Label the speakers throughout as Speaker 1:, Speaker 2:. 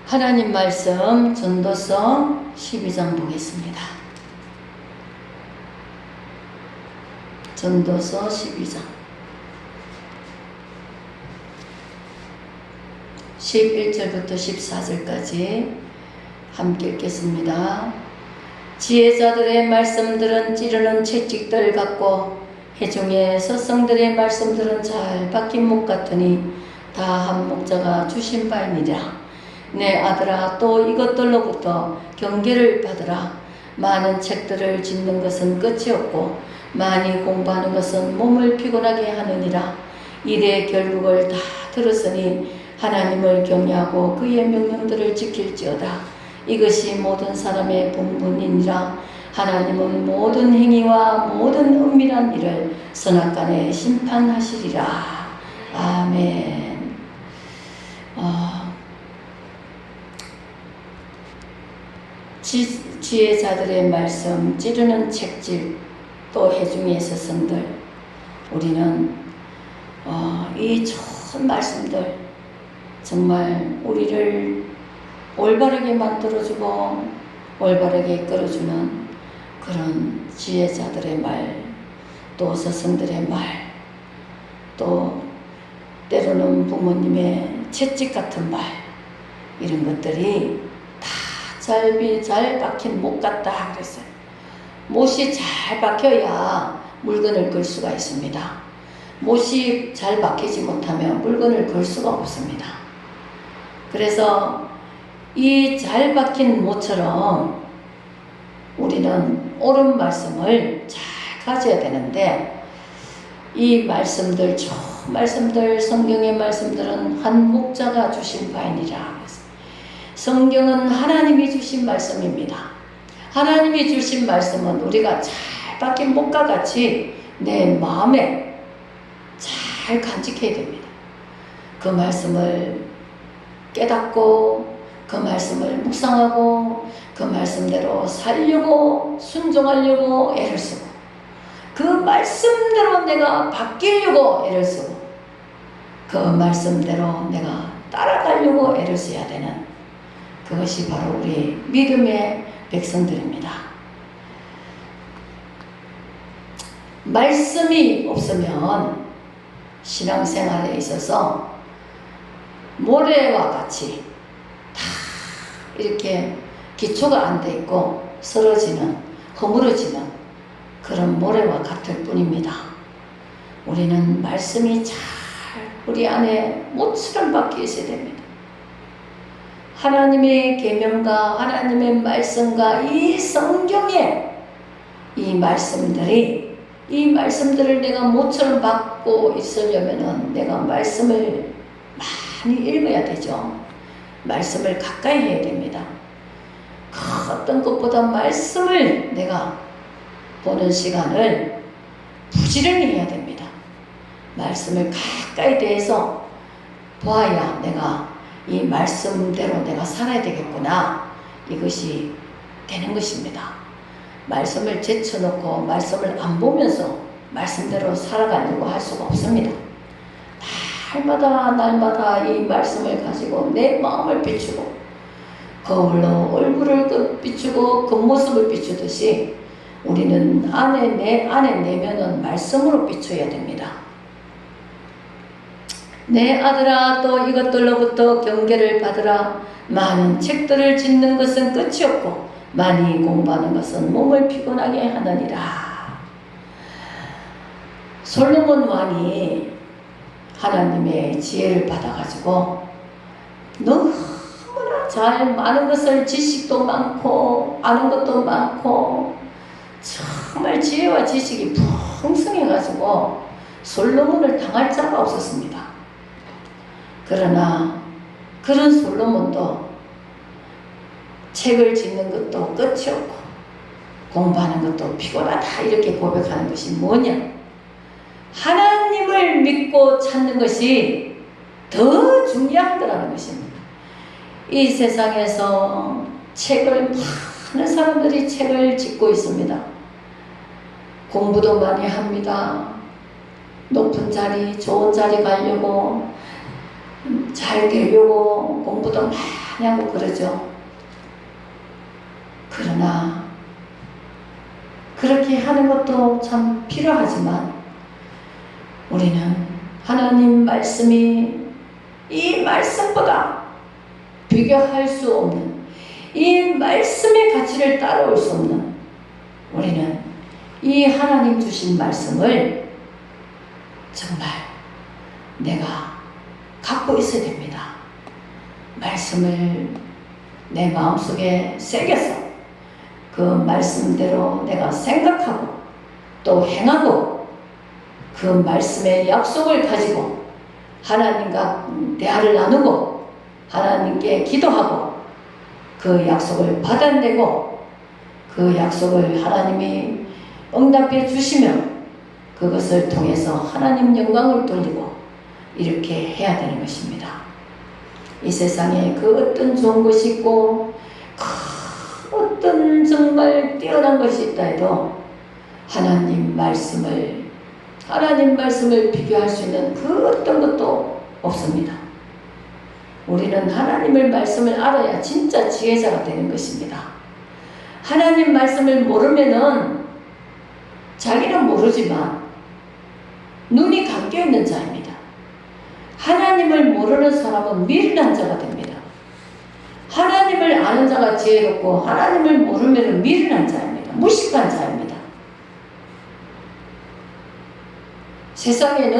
Speaker 1: 하나님 말씀 전도서 12장 보겠습니다. 전도서 12장 11절부터 14절까지 함께 읽겠습니다. 지혜자들의 말씀들은 찌르는 채찍들 같고 회중의 서성들의 말씀들은 잘 박힌 목 같으니 다 한 목자가 주신 바이니라. 내 아들아, 또 이것들로부터 경계를 받으라. 많은 책들을 짓는 것은 끝이 없고 많이 공부하는 것은 몸을 피곤하게 하느니라. 이래 결국을 다 들었으니 하나님을 경외하고 그의 명령들을 지킬지어다. 이것이 모든 사람의 본분이니라. 하나님은 모든 행위와 모든 은밀한 일을 선악간에 심판하시리라. 아멘. 지혜자들의 말씀, 찌르는 책질, 또 회중의 서성들, 우리는 이 좋은 말씀들 정말 우리를 올바르게 만들어주고 올바르게 끌어주는 그런 지혜자들의 말, 또 서성들의 말, 또 때로는 부모님의 채찍 같은 말, 이런 것들이 잘 박힌 못 같다 그랬어요. 못이 잘 박혀야 물건을 걸 수가 있습니다. 못이 잘 박히지 못하면 물건을 걸 수가 없습니다. 그래서 이 잘 박힌 못처럼 우리는 옳은 말씀을 잘 가져야 되는데, 이 말씀들, 좋은 말씀들, 성경의 말씀들은 한 목자가 주신 바이니라. 성경은 하나님이 주신 말씀입니다. 하나님이 주신 말씀은 우리가 잘 박힌 목과 같이 내 마음에 잘 간직해야 됩니다. 그 말씀을 깨닫고 그 말씀을 묵상하고 그 말씀대로 살려고 순종하려고 애를 쓰고 그 말씀대로 내가 바뀌려고 애를 쓰고 그 말씀대로 내가 따라가려고 애를 써야 되는, 그것이 바로 우리 믿음의 백성들입니다. 말씀이 없으면 신앙생활에 있어서 모래와 같이 다 이렇게 기초가 안 돼 있고 쓰러지는, 허물어지는 그런 모래와 같을 뿐입니다. 우리는 말씀이 잘 우리 안에 못처럼 박혀 있어야 됩니다. 하나님의 계명과 하나님의 말씀과 이 성경의 이 말씀들을 내가 모처럼 받고 있으려면은 내가 말씀을 많이 읽어야 되죠. 말씀을 가까이 해야 됩니다. 그 어떤 것보다 말씀을 내가 보는 시간을 부지런히 해야 됩니다. 말씀을 가까이 대해서 보아야 내가 이 말씀대로 내가 살아야 되겠구나, 이것이 되는 것입니다. 말씀을 제쳐놓고 말씀을 안 보면서 말씀대로 살아가려고 할 수가 없습니다. 날마다 이 말씀을 가지고 내 마음을 비추고 거울로 얼굴을 비추고 겉모습을 비추듯이 우리는 내 안에 내면은 말씀으로 비춰야 됩니다. 내 아들아, 또 이것들로부터 경계를 받으라. 많은 책들을 짓는 것은 끝이 없고 많이 공부하는 것은 몸을 피곤하게 하느니라. 솔로몬 왕이 하나님의 지혜를 받아가지고 너무나 잘 많은 것을, 지식도 많고 아는 것도 많고 정말 지혜와 지식이 풍성해가지고 솔로몬을 당할 자가 없었습니다. 그러나 그런 솔로몬도 책을 짓는 것도 끝이 없고 공부하는 것도 피곤하다, 이렇게 고백하는 것이 뭐냐? 하나님을 믿고 찾는 것이 더 중요하더라는 것입니다. 이 세상에서 많은 사람들이 책을 짓고 있습니다. 공부도 많이 합니다. 높은 자리, 좋은 자리 가려고 잘 되려고 공부도 많이 하고 그러죠. 그러나 그렇게 하는 것도 참 필요하지만 우리는 하나님 말씀이 이 말씀보다 비교할 수 없는, 이 말씀의 가치를 따라올 수 없는, 우리는 이 하나님 주신 말씀을 정말 내가 갖고 있어야 됩니다. 말씀을 내 마음속에 새겨서 그 말씀대로 내가 생각하고 또 행하고 그 말씀의 약속을 가지고 하나님과 대화를 나누고 하나님께 기도하고 그 약속을 받아내고 그 약속을 하나님이 응답해 주시면 그것을 통해서 하나님 영광을 돌리고 이렇게 해야 되는 것입니다. 이 세상에 그 어떤 좋은 것이 있고 그 어떤 정말 뛰어난 것이 있다 해도 하나님 말씀을 비교할 수 있는 그 어떤 것도 없습니다. 우리는 하나님의 말씀을 알아야 진짜 지혜자가 되는 것입니다. 하나님 말씀을 모르면은 자기는 모르지만 눈이 감겨있는 자입니다. 하나님을 모르는 사람은 미련한 자가 됩니다. 하나님을 아는 자가 지혜롭고 하나님을 모르면 미련한 자입니다. 무식한 자입니다. 세상의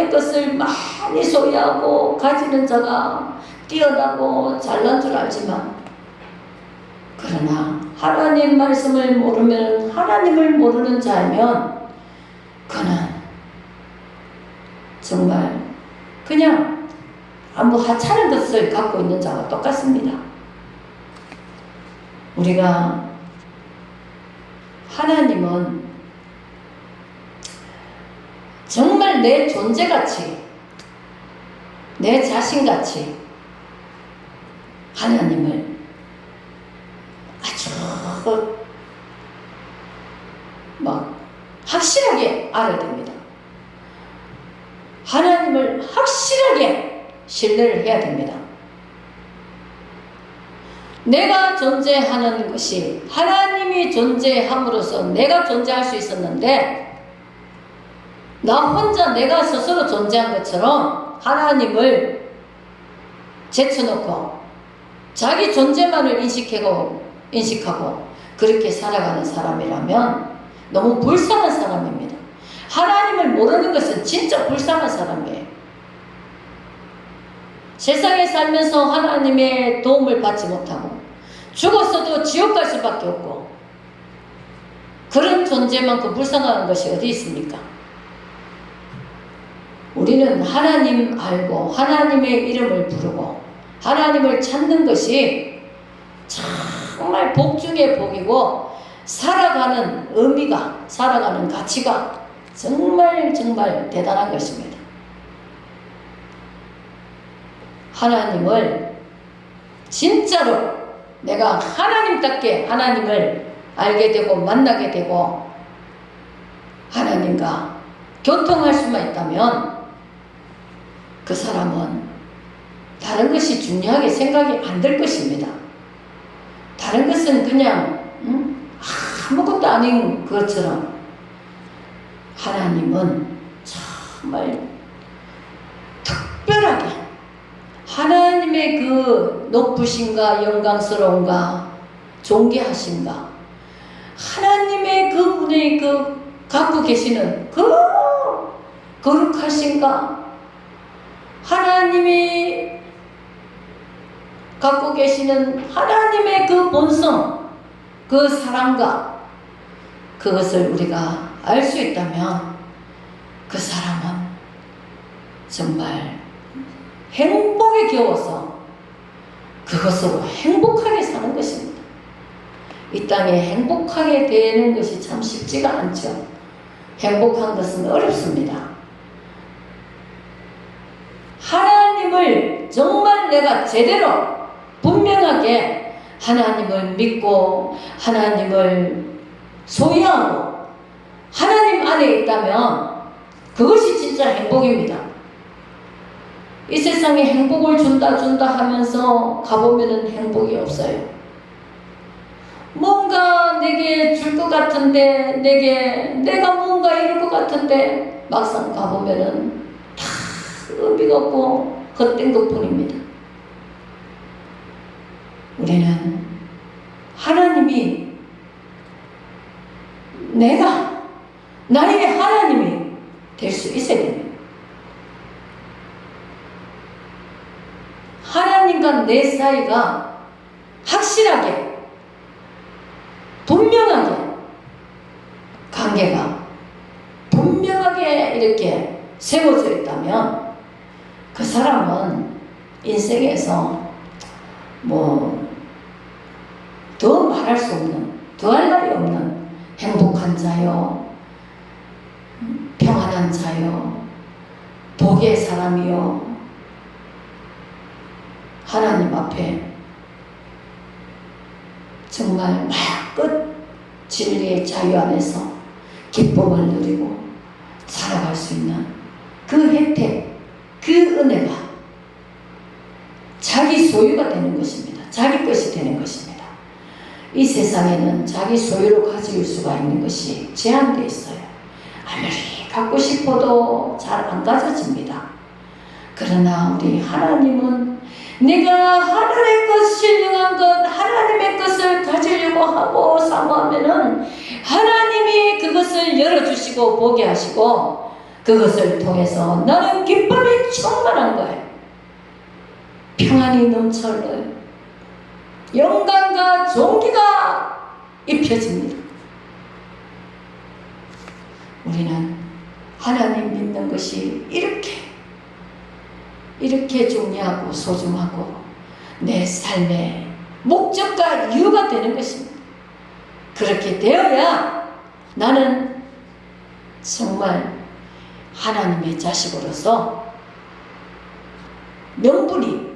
Speaker 1: 것을 많이 소유하고 가지는 자가 뛰어나고 잘난 줄 알지만 그러나 하나님 말씀을 모르면 하나님을 모르는 자이면 그는 정말 그냥 아무 하찮은 것을 갖고 있는 자와 똑같습니다. 우리가 하나님은 정말 내 존재같이 내 자신같이 하나님을 아주 확실하게 알아야 됩니다. 하나님을 확실하게 신뢰를 해야 됩니다. 내가 존재하는 것이 하나님이 존재함으로써 내가 존재할 수 있었는데 나 혼자 내가 스스로 존재한 것처럼 하나님을 제쳐놓고 자기 존재만을 인식하고 그렇게 살아가는 사람이라면 너무 불쌍한 사람입니다. 하나님을 모르는 것은 진짜 불쌍한 사람이에요. 세상에 살면서 하나님의 도움을 받지 못하고 죽었어도 지옥 갈 수밖에 없고 그런 존재만큼 불쌍한 것이 어디 있습니까? 우리는 하나님 알고 하나님의 이름을 부르고 하나님을 찾는 것이 정말 복 중에 복이고 살아가는 의미가, 살아가는 가치가 정말 대단한 것입니다. 하나님을 진짜로 내가 하나님답게 하나님을 알게 되고 만나게 되고 하나님과 교통할 수만 있다면 그 사람은 다른 것이 중요하게 생각이 안 될 것입니다. 다른 것은 그냥 아무것도 아닌 것처럼 하나님은 정말 특별하게 하나님의 그 높으심과 영광스러움과 존귀하심과 하나님의 그분의 그 갖고 계시는 그 거룩하심과 하나님이 갖고 계시는 하나님의 그 본성, 그 사랑과 그것을 우리가 알 수 있다면 그 사람은 정말 행복에 겨워서 그것으로 행복하게 사는 것입니다. 이 땅에 행복하게 되는 것이 참 쉽지가 않죠. 행복한 것은 어렵습니다. 하나님을 정말 내가 제대로 분명하게 하나님을 믿고 하나님을 소유하고 하나님 안에 있다면 그것이 진짜 행복입니다. 이 세상에 행복을 준다 하면서 가보면은 행복이 없어요. 뭔가 내게 줄 것 같은데, 내가 뭔가 이룰 것 같은데, 막상 가보면은 다 의미가 없고 헛된 것 뿐입니다. 우리는 하나님이 나의 하나님이 될 수 있어야 됩니다. 하나님과 내 사이가 확실하게, 분명하게, 관계가 분명하게 이렇게 세워져 있다면 그 사람은 인생에서 더 말할 수 없는, 더할 말이 없는 행복한 자요, 평안한 자요, 복의 사람이요, 하나님 앞에 정말 끝 진리의 자유 안에서 기쁨을 누리고 살아갈 수 있는 그 혜택, 그 은혜가 자기 소유가 되는 것입니다. 자기 것이 되는 것입니다. 이 세상에는 자기 소유로 가질 수가 있는 것이 제한되어 있어요. 아무리 갖고 싶어도 잘 안 가져집니다. 그러나 우리 하나님은 내가 하늘의 것, 신령한 것, 하나님의 것을 가지려고 하고 사모하면은 하나님이 그것을 열어주시고 보게 하시고 그것을 통해서 나는 기쁨이 충만한 거예요. 평안이 넘쳐나요. 영광과 존귀가 입혀집니다. 우리는 하나님 믿는 것이 이렇게 중요하고 소중하고 내 삶의 목적과 이유가 되는 것입니다. 그렇게 되어야 나는 정말 하나님의 자식으로서 명분이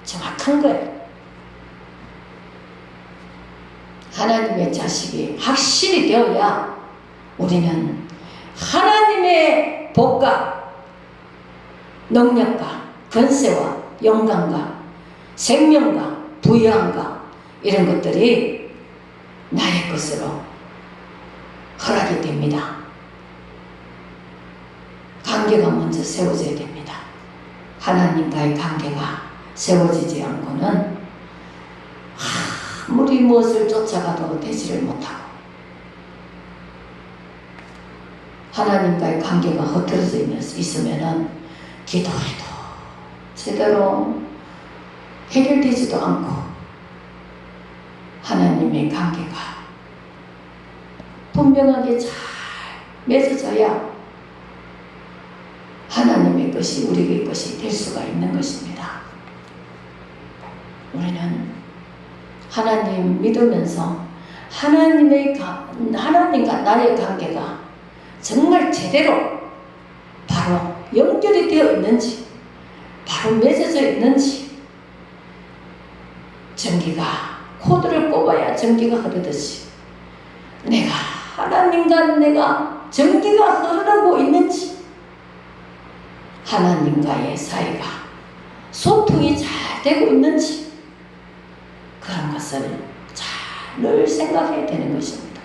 Speaker 1: 정확한 거예요. 하나님의 자식이 확실히 되어야 우리는 하나님의 복과 능력과 권세와 영광과 생명과 부유함과 이런 것들이 나의 것으로 허락이 됩니다. 관계가 먼저 세워져야 됩니다. 하나님과의 관계가 세워지지 않고는 아무리 무엇을 쫓아가도 되지를 못하고 하나님과의 관계가 흩어져 있으면 기도해도 제대로 해결되지도 않고 하나님의 관계가 분명하게 잘 맺어져야 하나님의 것이 우리의 것이 될 수가 있는 것입니다. 우리는 하나님 믿으면서 하나님과 나의 관계가 정말 제대로 바로 연결이 되어 있는지, 바로 맺어져 있는지, 전기가 코드를 꼽아야 전기가 흐르듯이 내가 하나님과 내가 전기가 흐르고 있는지, 하나님과의 사이가 소통이 잘 되고 있는지 그런 것을 늘 생각해야 되는 것입니다.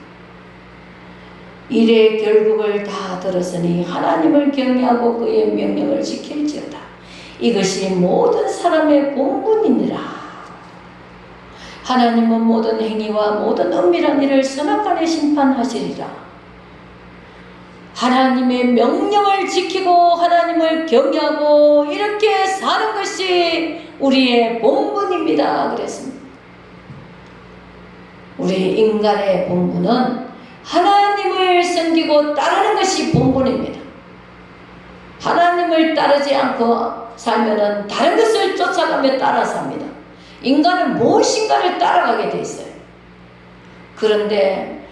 Speaker 1: 일의 결국을 다 들었으니 하나님을 경외하고 그의 명령을 지킬지어다. 이것이 모든 사람의 본분이니라. 하나님은 모든 행위와 모든 은밀한 일을 선악간에 심판하시리라. 하나님의 명령을 지키고 하나님을 경외하고 이렇게 사는 것이 우리의 본분입니다. 그랬습니다. 우리 인간의 본분은 하나님을 섬기고 따르는 것이 본분입니다. 하나님을 따르지 않고 살면은 다른 것을 쫓아가며 따라 삽니다. 인간은 무엇인가를 따라가게 돼 있어요. 그런데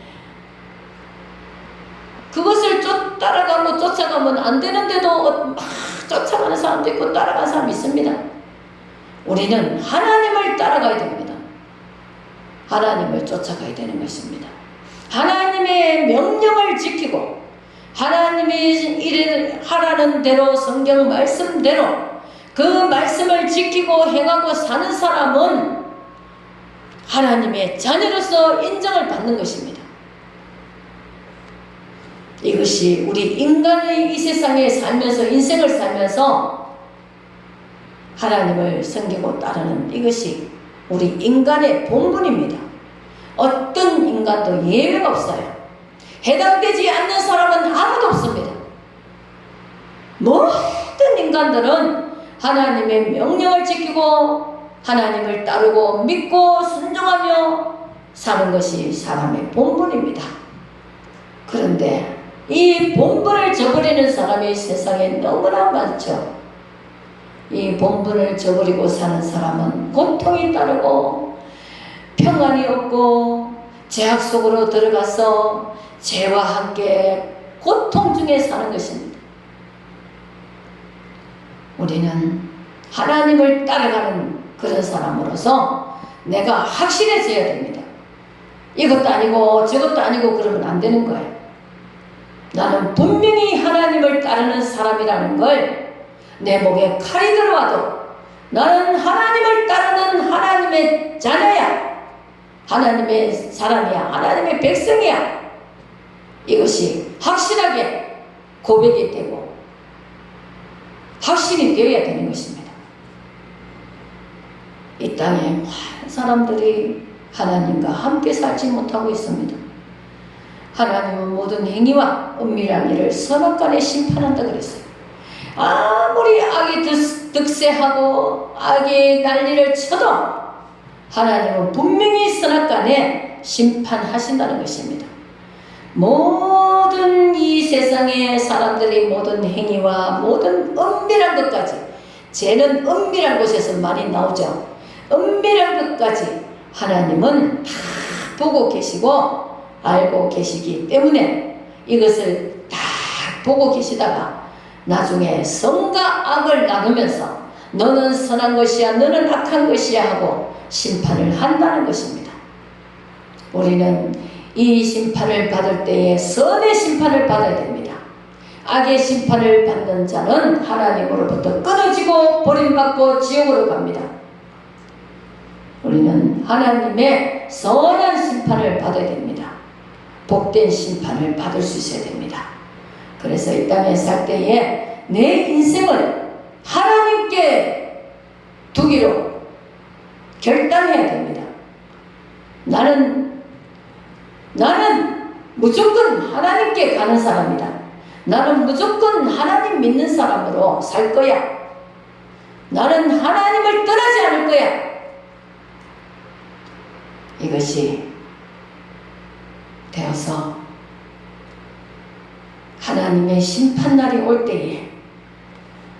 Speaker 1: 그것을 따라가고 쫓아가면 안 되는데도 막 쫓아가는 사람도 있고 따라가는 사람이 있습니다. 우리는 하나님을 따라가야 됩니다. 하나님을 쫓아가야 되는 것입니다. 하나님의 명령을 지키고 하나님이 하라는 대로 성경 말씀대로 그 말씀을 지키고 행하고 사는 사람은 하나님의 자녀로서 인정을 받는 것입니다. 이것이 우리 인간의 이 세상에 살면서 인생을 살면서 하나님을 섬기고 따르는 이것이 우리 인간의 본분입니다. 어떤 인간도 예외가 없어요. 해당되지 않는 사람은 아무도 없습니다. 모든 인간들은 하나님의 명령을 지키고 하나님을 따르고 믿고 순종하며 사는 것이 사람의 본분입니다. 그런데 이 본분을 저버리는 사람이 세상에 너무나 많죠. 이 본분을 저버리고 사는 사람은 고통이 따르고 평안이 없고 죄악 속으로 들어가서 죄와 함께 고통 중에 사는 것입니다. 우리는 하나님을 따라가는 그런 사람으로서 내가 확실해져야 됩니다. 이것도 아니고 저것도 아니고 그러면 안 되는 거예요. 나는 분명히 하나님을 따르는 사람이라는 걸 내 목에 칼이 들어와도 나는 하나님을 따르는 하나님의 자녀야. 하나님의 사람이야. 하나님의 백성이야. 이것이 확실하게 고백이 되고 확신이 되어야 되는 것입니다. 이 땅에 많은 사람들이 하나님과 함께 살지 못하고 있습니다. 하나님은 모든 행위와 은밀한 일을 선악간에 심판한다 그랬어요. 아무리 악이 득세하고 악이 난리를 쳐도 하나님은 분명히 선악간에 심판하신다는 것입니다. 모든 이 세상의 사람들이 모든 행위와 모든 은밀한 것까지, 죄는 은밀한 곳에서 많이 나오죠. 은밀한 것까지 하나님은 다 보고 계시고 알고 계시기 때문에 이것을 다 보고 계시다가 나중에 선과 악을 나누면서 너는 선한 것이야 너는 악한 것이야 하고 심판을 한다는 것입니다. 우리는 이 심판을 받을 때에 선의 심판을 받아야 됩니다. 악의 심판을 받는 자는 하나님으로부터 끊어지고 버림받고 지옥으로 갑니다. 우리는 하나님의 선한 심판을 받아야 됩니다. 복된 심판을 받을 수 있어야 됩니다. 그래서 이 땅에 살 때에 내 인생을 하나님께 두기로 결단해야 됩니다. 나는 무조건 하나님께 가는 사람이다. 나는 무조건 하나님 믿는 사람으로 살 거야. 나는 하나님을 떠나지 않을 거야. 이것이 되어서 하나님의 심판날이 올 때에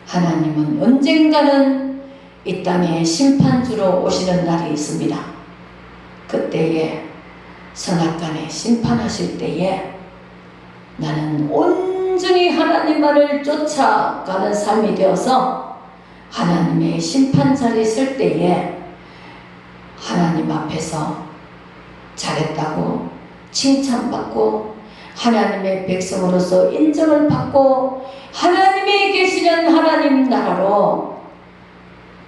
Speaker 1: 하나님은 언젠가는 이 땅에 심판주로 오시는 날이 있습니다. 그때에 선악간에 심판하실 때에 나는 온전히 하나님만을 쫓아가는 삶이 되어서 하나님의 심판자리에 설 때에 하나님 앞에서 잘했다고 칭찬받고 하나님의 백성으로서 인정을 받고 하나님이 계시는 하나님 나라로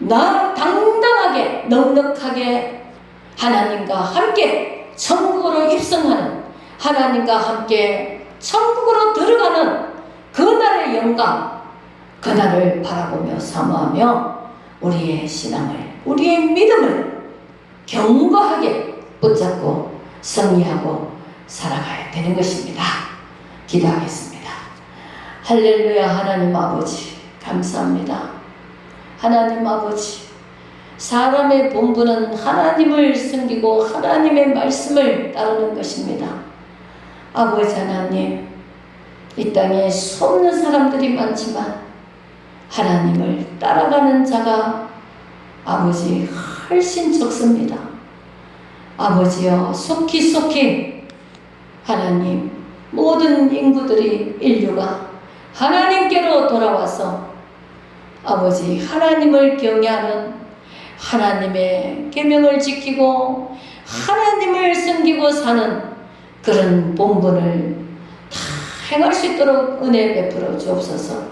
Speaker 1: 당당하게 넉넉하게 하나님과 함께 천국으로 입성하는, 하나님과 함께 천국으로 들어가는 그날의 영광, 그날을 바라보며 사모하며 우리의 신앙을, 우리의 믿음을 견고하게 붙잡고 승리하고 살아가야 되는 것입니다. 기도하겠습니다. 할렐루야. 하나님 아버지 감사합니다. 하나님 아버지, 사람의 본분은 하나님을 섬기고 하나님의 말씀을 따르는 것입니다. 아버지 하나님, 이 땅에 수없는 사람들이 많지만 하나님을 따라가는 자가 아버지 훨씬 적습니다. 아버지여, 속히 하나님, 모든 인구들이, 인류가 하나님께로 돌아와서 아버지 하나님을 경외하는, 하나님의 계명을 지키고 하나님을 섬기고 사는 그런 본분을 다 행할 수 있도록 은혜 베풀어 주옵소서.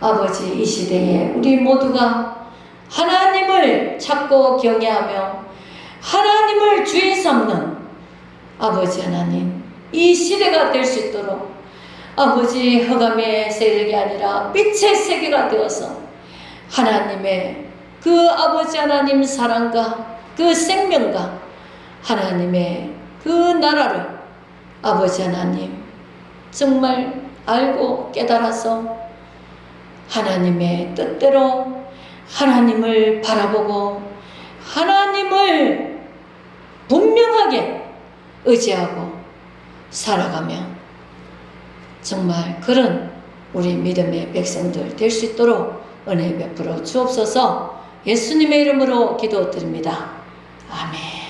Speaker 1: 아버지, 이 시대에 우리 모두가 하나님을 찾고 경외하며 하나님을 주의 삼는 아버지 하나님, 이 시대가 될 수 있도록 아버지, 흑암의 세력이 아니라 빛의 세계가 되어서 하나님의 그 아버지 하나님 사랑과 그 생명과 하나님의 그 나라를 아버지 하나님 정말 알고 깨달아서 하나님의 뜻대로 하나님을 바라보고 하나님을 분명하게 의지하고 살아가며 정말 그런 우리 믿음의 백성들 될 수 있도록 은혜 베풀어 주옵소서. 예수님의 이름으로 기도드립니다. 아멘.